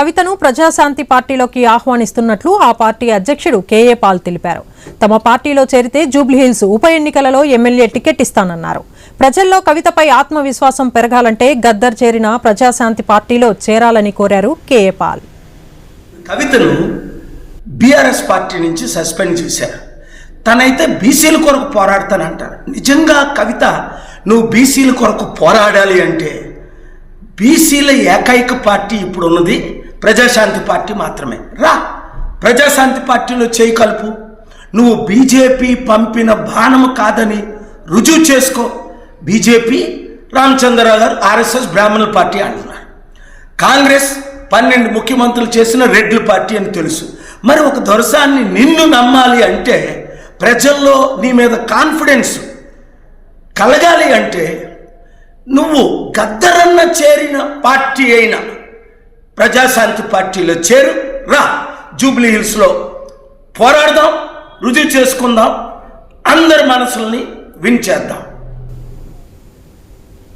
కవితను ప్రజాశాంతి పార్టీలోకి ఆహ్వానిస్తున్నట్లు ఆ పార్టీ అధ్యక్షుడు కేఏ పాల్ తెలిపారు. తమ పార్టీలో చేరితే జూబ్లీహిల్స్ ఉప ఎన్నికలలో ఎమ్మెల్యే టికెట్ ఇస్తానన్నారు. ప్రజల్లో కవితపై ఆత్మవిశ్వాసం పెరగాలంటే గద్దర్ చేరిన ప్రజాశాంతి పార్టీలో చేరాలని కోరారు కేఏ పాల్. కవితను బీఆర్ఎస్ పార్టీ నుంచి సస్పెండ్ చేశారు. తనైతే బీసీల కొరకు పోరాడతానంటారు. నిజంగా కవిత నువ్వు బీసీల కొరకు పోరాడాలి అంటే బీసీల ఏకైక పార్టీ ఇప్పుడు ఉన్నది ప్రజాశాంతి పార్టీ మాత్రమే. రా, ప్రజాశాంతి పార్టీలో చేయి కలుపు. నువ్వు బీజేపీ పంపిన బాణము కాదని రుజువు చేసుకో. బీజేపీ రామచంద్రరావు గారు ఆర్ఎస్ఎస్ బ్రాహ్మణుల పార్టీ అంటున్నారు. కాంగ్రెస్ 12 ముఖ్యమంత్రులు చేసిన రెడ్ల పార్టీ అని తెలుసు. మరి ఒక దొరసాన్ని నిన్ను నమ్మాలి అంటే, ప్రజల్లో నీ మీద కాన్ఫిడెన్స్ కలగాలి అంటే నువ్వు గద్దరన్న చేరిన పార్టీ అయిన ప్రజాశాంతి పార్టీలో చేరు. రా, జూబ్లీహిల్స్లో పోరాడదాం, రుజువు చేసుకుందాం, అందరి మనసుల్ని విన్ చేద్దాం.